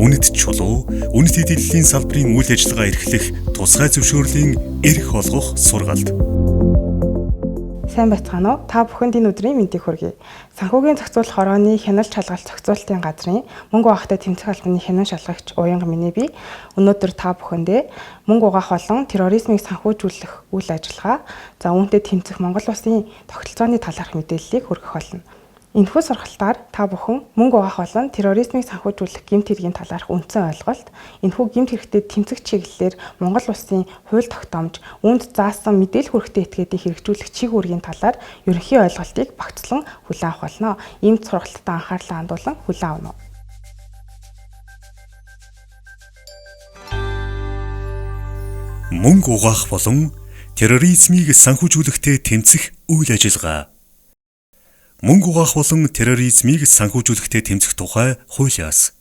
үнэт чулуу, үнэт эдэллийн салбарын үйл ажиллагаа эрхлэх тусгай зөвшөөрлийн эрх олгох сургалт. Сайн байцгаана уу? Та бүхэнд энэ өдрийн мэндийг хүргэе. Санхүүгийн зохицуулах хорооны хяналт шалгалт зохицуулалтын газрын мөнгө угаахтай тэмцэх албаны хянан шалгагч Уянга Миний би өнөөдөр та бүхэндээ мөнгө угаах болон терроризмыг санхүүжүүлэх үйл ажиллагаа, за үүнтэй тэмцэх Монгол улсын тогтолцооны талаарх мэдээллийг хүргэх болно. Энэхүү сургалтаар та бүхэн мөнгө угаах болон терроризмыг санхүүжүүлэх гэмт хэргийн талаарх үндсэн ойлголт, энэхүү гэмт хэрэгтэд тэмцэх чиглэлээр Монгол улсын хууль тогтоомж, үүнд заасан мэдээлэл хүргэхтэй этгээдийг хэрэгжүүлэх чиг үүргийн талаар ерөнхий ойлголтыг багцлан хүлээн авах болно. Ийм сургалтад анхаарлаа хандуулан хүлээн авна. Мөнгө угаах болон терроризмыг санхүүжүүлэхтэй тэмцэх үйл ажиллагаа. Мөнгө угаах болон терроризмыг санхүүжүүлэхтэй тэмцэх тухай хуулиас.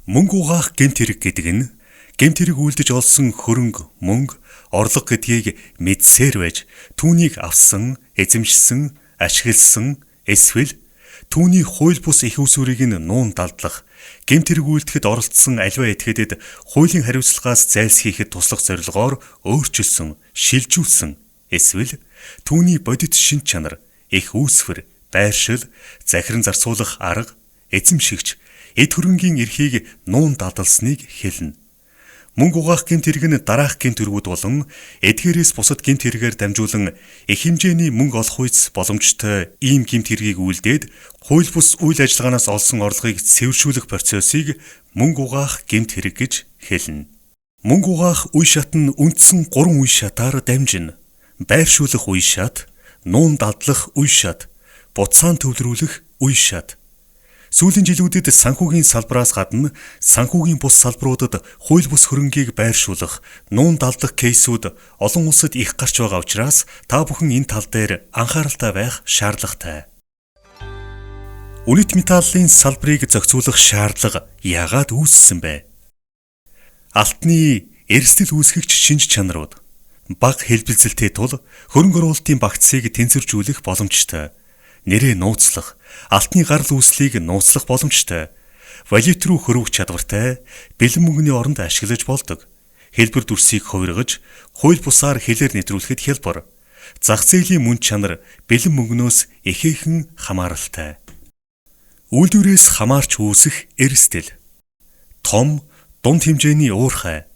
Мөнгө угаах гэмт хэрэг гэдэг нь гэмт хэрэг үйлдэж олсон хөрөнгө, мөнгө, орлого гэдгийг мэдсээр байж түүнийг авсан, эзэмшсэн, ашигласан, эсвэл түүний хууль бус их усүрийг нь нуун далдлах, гэмт хэрэг үйлдэхэд оролцсон аливаа этгээдэд хуулийн хариуцлагаас зайлсхийхэд туслах зорилгоор өөрчилсөн, шилжүүлсэн, эсвэл түүний бодит шин чанар, их үүсвэр, байршил, захиран зарцуулах арга, эзэмшигч, эд хөрөнгийн эрхийг нуун дадлсныг хэлнэ. Мөнгө угаах гэмт хэрэг нь дараах гэмт хэргүүд болон эдгээрээс бусад гэмт хэрэгээр дамжуулан их хэмжээний мөнгө олох үйс боломжтой ийм гэмт хэргийг үйлдээд хууль бус үйл ажиллагаанаас олсон орлогыг цэвэршүүлэх процессыг мөнгө угаах гэмт хэрэг гэж хэлнэ. Мөнгө угаах үе шат нь үндсэн 3 үе шатаар дамжина. Байршуулах үе шат, нуун дадлах үе шат, буцаан төвлөрүүлэх үе шат. Сүүлийн жилүүдэд санхүүгийн салбараас гадна санхүүгийн бус салбаруудад хууль бус хөрөнгийг байршуулах, нуун далдах кейсүүд олон улсад их гарч байгаа учраас та бүхэн энэ тал дээр анхааралтай байх шаардлагатай. Үнэт металлын салбарыг зохицуулах шаардлага яагаад үүссэн бэ? Алтны эрсдэл үүсгэгч шинж чанарууд бага хэлбэлзэлтэй тул хөрөнгө оруулалтын багцыг тэнцвэржүүлэх боломжтой. Нэрээ нууцлах, алтны гарал үүслийг нууцлах боломжтой. Валют руу хөрвөх чадвартай, бэлэн мөнгөний оронд ашиглаж болдог. Хэлбэр дүрсийг хувиргаж, хууль бусаар хэлээр нэвтрүүлэхэд хялбар. Зах зээлийн мөн чанар бэлэн мөнгнөөс ихээхэн хамааралтай. Үйлдвэрээс хамаарч үүсэх эрсдэл. Том, дунд хэмжээний уурхай.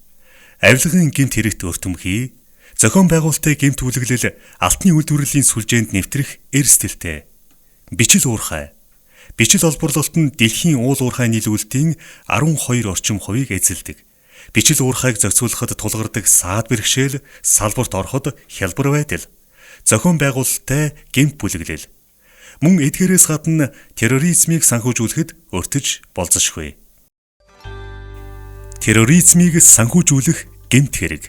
Авилгын гэмт хэрэгт өртөмхий, зохион байгуулалтын гэмт үйлглэл алтны үйлдвэрлэлийн сүлжээнд нэвтрэх эрсдэлтэй. Бичил уурхай. Бичил олборлолт нь дэлхийн уул уурхай нийлүүлэлтийн 12 орчим хувийг эзэлдэг. Бичил уурхайг зохицуулахад тулгардаг саад бэрхшээл, салбарт ороход хялбар байдал. Зохион байгуулалттай гэмт бүлэглэл. Мөн эдгээрээс гадна терроризмыг санхүүжүүлэхэд өртөж болзошгүй. Терроризмыг санхүүжүүлэх гэмт хэрэг.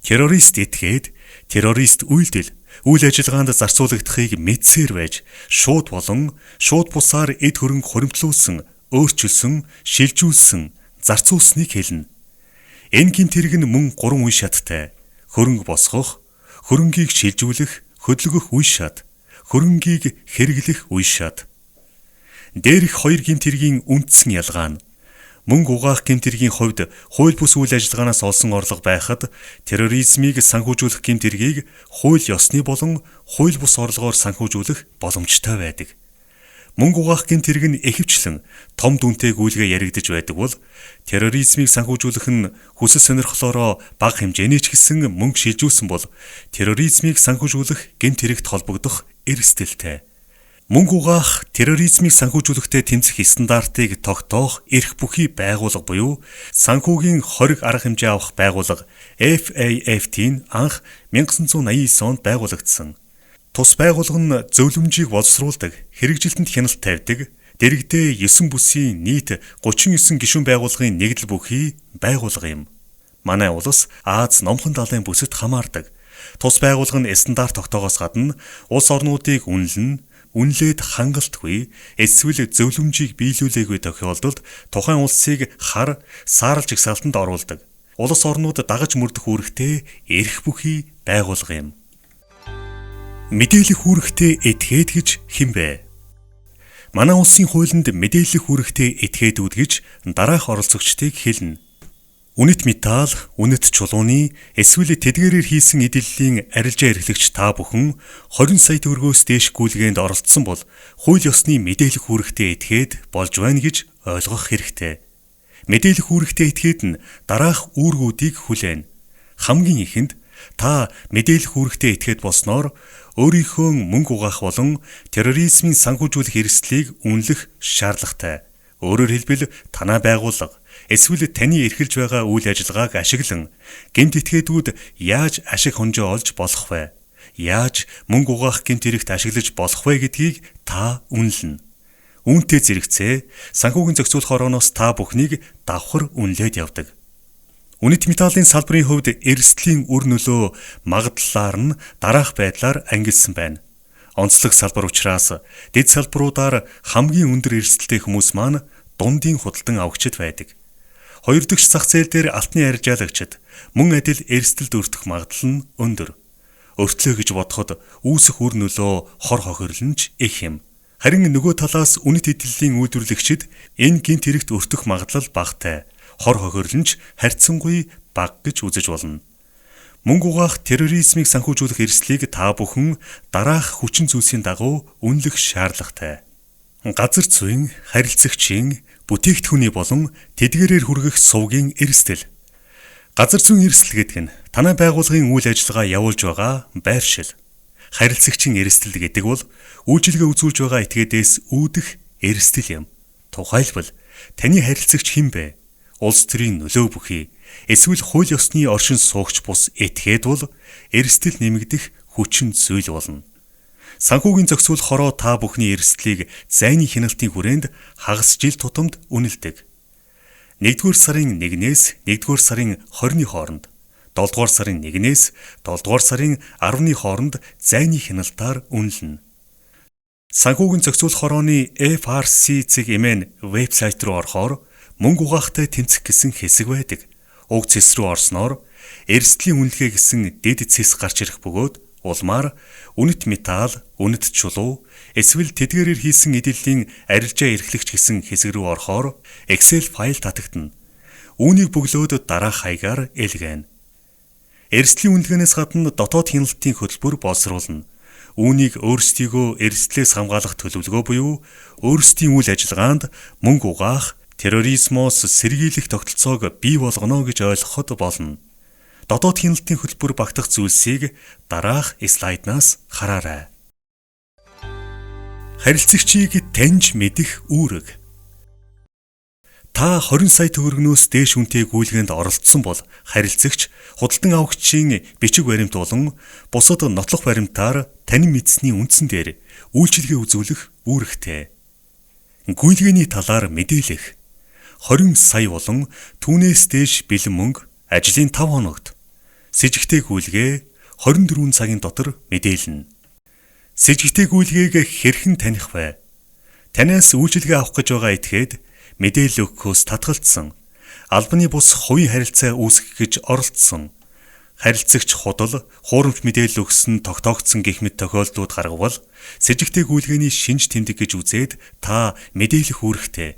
Террорист этгээд, террорист үйлдэл, үйл ажиллагаанд зарцуулагдахыг мэдсээр байж, шууд болон шууд бусаар эд хөрөнгө хуримтлуулсан, өөрчилсөн, шилжүүлсэн, зарцуулсныг хэлнэ. Энэ гэмт хэрэг нь мөн 3 үе шаттай: хөрөнгө босгох, хөрөнгийг шилжүүлэх, хөдөлгөх үе шат, хөрөнгийг хэрэглэх үе шат. Дээрх 2 гэмт хэргийн үндсэн ялгаа нь мөнгө угаах гэмт хэргийн хувьд хууль бус үйл ажиллагаанаас олсон орлого байхад терроризмыг санхүүжүүлэх гэмт хэргийг хууль ёсны болон хууль бус орлогоор санхүүжүүлэх боломжтой байдаг. Мөнгө угаах гэмт хэрэг нь ихэвчлэн том дүнтэй гүйлгээ яригдж байдаг бол терроризмыг санхүүжүүлэх нь хүсэл сонирхлоороо бага хэмжээний ч гэсэн мөнгө шилжүүлсэн бол терроризмыг санхүүжүүлэх гэмт хэрэгт холбогдох эрсдэлтэй. Мөнгө угаах терроризмыг санхүүжүүлэхтэй тэмцэх стандартыг тогтоох эрх бүхий байгууллага буюу санхүүгийн хориг арга хэмжээ авах байгууллага FAFT-ийн анх 1989 онд байгуулагдсан. Тус байгууллага нь зөвлөмжийг боловсруулдаг, хэрэгжилтэнд хяналт тавьдаг, дэргэдээ 9 бүсийн нийт 39 гишүүн байгууллагын нэгдэл бүхий байгууллага юм. Манай улс Аз номхон далайн бүсэд хамаардаг. Тус байгууллага нь стандарт тогтоогоос гадна улс орнуудыг үнэлээд хангалтгүй эсвэл зөвлөмжийг биелүүлээгүй тохиолдолд тухайн улсыг саарл жагсаалтанд оруулдаг. Улс орнууд дагаж мөрдөх үүрэгтэй эрх бүхий байгууллага юм. Мэдээлэх үүрэгтэй этгээд гэж хэн бэ? Манай улсын хуулинд мэдээлэх үүрэгтэй этгээдүүд гэж дараах оролцогчдыг хэлнэ. Үнэт металл, үнэт чулууны эсвэл тэдгээрээр хийсэн эдэллийн арилжаа эрхлэгч та бүхэн 20 сая төгрөгөөс дээш гүйлгээнд оролцсон бол хууль ёсны мэдээлэх үүрэгтэй этгээд болж байна гэж ойлгох хэрэгтэй. Мэдээлэх үүрэгтэй этгээд нь дараах үүргүүдийг хүлээнэ. Хамгийн ихэнд та мэдээлэх үүрэгтэй этгээд болсноор өөрийнхөө мөнгө угаах болон терроризмын санхүүжүүлэх эрсдлийг үнэлэх шаардлагатай. Өөрөөр хэлбэл танай байгууллага эсвэл таны эрхэлж байгаа үйл ажиллагааг ашиглан гэмт этгээдүүд яаж ашиг хонжоо олж болох вэ? Яаж мөнгө угаах гэмт хэрэгт ашиглаж болох вэ гэдгийг та үнэлнэ. Үүнтэй зэрэгцээ санхүүгийн зохицуулах орооноос та бүхнийг давхар үнэлээд явдаг. Үнэт металлын салбарын хувьд эрсдлийн үр нөлөө магадлалаар нь дараах байдлаар ангилсан байна. Онцлог салбар учраас дэд салбаруудаар хамгийн өндөр эрсдэлтэй хүмүүс маань дундын худалдан авагчид байдаг. Хоёр дахь зах зээл дээр алтны арилжаалагчид мөн адил эрсдэлд өртөх магадлал нь өндөр. Өртлөө гэж бодоход үүсэх үр нөлөө хор хохирол нь ч их юм. Харин нөгөө талаас үнэт эдэллийн үйлдвэрлэгчид энэ гинт хэрэгт өртөх магадлал багатай. Хор хохирол нь ч харьцангуй бага гэж үзэж болно. Мөнгө угаах терроризмыг санхүүжүүлэх эрсдлийг та бүхэн дараах хүчин зүйлсийн дагуу үнэлэх шаардлагатай. Газар зүйн, харилцагчийн, бүтээгдэхүүний болон тэдгээрээр хүргэх сувгийн эрсдэл. Газар зүйн эрсдэл гэдэг нь танай байгууллагын үйл ажиллагаа явуулж байгаа байршил. Харилцагчийн эрсдэл гэдэг бол үйлчилгээ үзүүлж байгаа этгээдээс үүдэх эрсдэл юм. Тухайлбал таны харилцагч хэн бэ? Улс төрийн нөлөө бүхий эсвэл хууль ёсны оршин суугч бус этгээд бол эрсдэл нэмэгдэх хүчин зүйл болно. Санхүүгийн зохицуулах хороо та бүхний эрсдлийг зайны хяналтын хүрээнд хагас жил тутамд үнэлдэг. 1-р сарын 1-ээс 1-р сарын 20-ны хооронд, 7-р сарын 1-ээс 7-р сарын 10-ны хооронд зайны хяналтаар үнэлнэ. Санхүүгийн зохицуулах хорооны FRC.mn вебсайт руу орохоор мөнгө угаахтай тэмцэх гэсэн хэсэг байдаг. Уг цэс рүү орсноор эрсдлийн үнэлгээ гэсэн дэд цэс гарч ирэх бөгөөд улмаар үнэт металл, үнэт чулуу, эсвэл тэдгээрээр хийсэн эдэллийн арилжаа эрхлэгч гэсэн хэсэг рүү орохоор Excel файл татагдана. Үүнийг бөглөөд дараах хаягаар илгээнэ. Эрсдлийн үнэлгээнээс гадна дотоод хяналтын хөтөлбөр боловсруулна. Үүнийг өөрсдийгөө эрсдлээс хамгаалах төлөвлөгөө буюу өөрсдийн үйл ажиллагаанд мөнгө угаах, терроризмоос сэргийлэх тогтолцоог бий болгоно гэж ойлгоход болно. Дотоод хяналтын хөтөлбөр багтах зүйлсийг дараах слайднаас хараарай. Харилцагчийг таньж мэдэх үүрэг. Та 20 сая төгрөгнөөс дээш үнэтэй гүйлгээнд оролцсон бол харилцагч худалдан авагчийн бичиг баримт болон бусад нотлох баримтаар тань мэдсэний үндсэн дээр үйлчилгээ үзүүлэх үүрэгтэй. Гүйлгээний талаар мэдээлэх. 20 сая болон түүнээс дээш бэлэн мөнгө ажлын 5 хоногт. С ิจ гтэй гүйлгээ 24 цагийн дотор мэдээлнэ. С ิจ гтэй гүйлгээг хэрхэн таних вэ? Танаас үйлчилгээ авах гэж байгаа этгээд мэдээлэл өгөхөөс татгалцсан. Албаны бус хувийн харилцаа үүсгэх гэж оролцсон. Харилцагч худал, хуурамч мэдээлэл өгсөн тогтоогдсон гэх мэт тохиолдлууд гаргавал С ิจ гтэй гүйлгээний шинж тэмдэг гэж үзээд та мэдээлэх үүрэгтэй.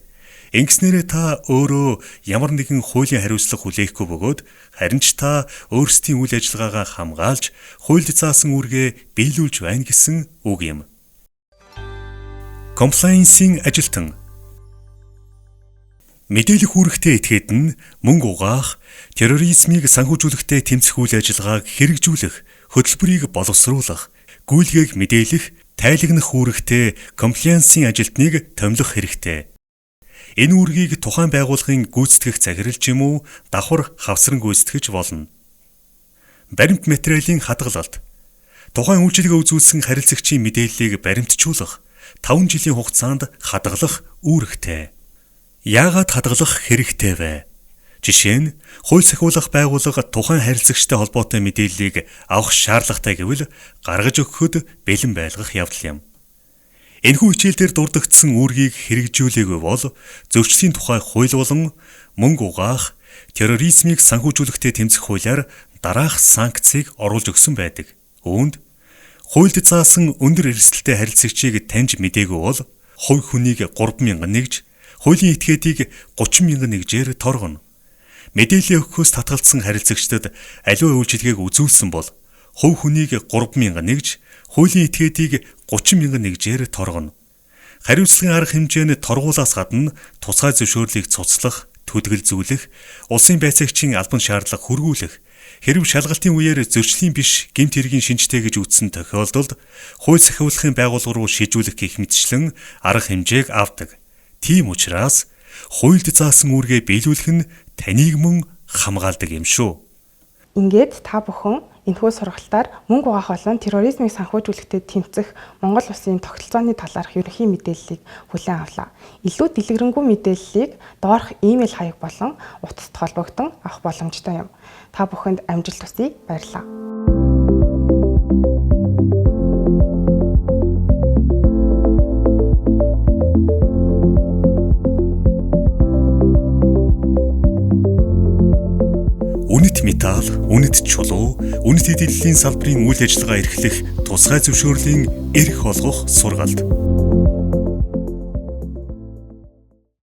Ингэснээрээ та өөрөө ямар нэгэн хуулийн хариуцлага хүлээхгүй бөгөөд харин ч та өөрсдийн үйл ажиллагаагаа хамгаалж хуульд заасан үүргээ биелүүлж байна гэсэн үг юм. Compliance-ийн ажилтан. Мэдээлэх үүрэгтэй этгээд нь мөнгө угаах, терроризмыг санхүүжүүлэхтэй тэмцэх үйл ажиллагааг хэрэгжүүлэх, хөтөлбөрийг боловсруулах, гүйлгээг мэдээлэх, тайлагнах үүрэгтэй compliance-ийн ажилтныг томилох хэрэгтэй. Энэ үүргийг тухайн байгууллагын гүйцэтгэх захирал ч юм уу давхар хавсран гүйцэтгэж болно. Баримт материалын хадгалалт. Тухайн үйлчилгээ үзүүлсэн харилцагчийн мэдээллийг баримтжуулах, 5 жилийн хугацаанд хадгалах үүрэгтэй. Яагаад хадгалах хэрэгтэй вэ? Жишээ нь хууль сахиулах байгууллага тухайн харилцагчтай холбоотой мэдээллийг авах шаардлагатай гэвэл гаргаж өгөхөд бэлэн байлгах явдал юм. Энэхүү хичээлдэр дурддагдсан үүргийг хэрэгжүүлээгүй бол зөрчлийн тухай хууль болон мөнгө угаах, терроризмыг санхүүжүүлэхтэй тэмцэх хуулиар дараах санкцийг оруулж өгсөн байдаг. Үүнд хуульд заасан өндөр эрсдэлтэй харилцагчийг таньж мэдээгүй бол хувь хүнийг 3,000 нэгж, хуулийн этгээдийг 30,000 нэгжээр торгоно. Мэдээлэл өгөхөөс татгалзсан харилцагчдад аливаа үйлчилгээг үзүүлсэн бол хувь хүнийг 3,000 нэгж, хуулийн этгээдийг 30,000 нэгжээр торгоно. Хариуцлагын арга хэмжээнд торгуулаас гадна тусгай зөвшөөрлийг цуцлах, төдөлзүүлэх, улсын байцаагчийн албан шаардлага хүргүүлэх, хэрв шалгалтын үеэр зөрчлийн биш гэмт хэргийн шинжтэй гэж үзсэн тохиолдолд хууль сахиулахын байгууллага руу шийдвүлэх гэх мэтчлэн арга хэмжээг авдаг. Тийм учраас хуульд заасан үүргээ биелүүлэх нь таныг мөн хамгаалдаг юм шүү. Ингээд та бүхэн энэхүү сургалтаар мөнгө угаах болон терроризмыг санхүүжүүлэхтэй тэмцэх Монгол улсын тогтолцооны талаарх ерөнхий мэдээллийг хүлээн авлаа. Илүү дэлгэрэнгүй мэдээллийг доорх имэйл хаяг болон утасд холбогдсон авах боломжтой юм. Та бүхэнд амжилт хүсье. Баярлалаа. Үнэт металл, үнэт чулуу, үнэт эдэллийн салбарын үйл ажиллагаа эрхлэх тусгай зөвшөөрлийн эрх олгох сургалт.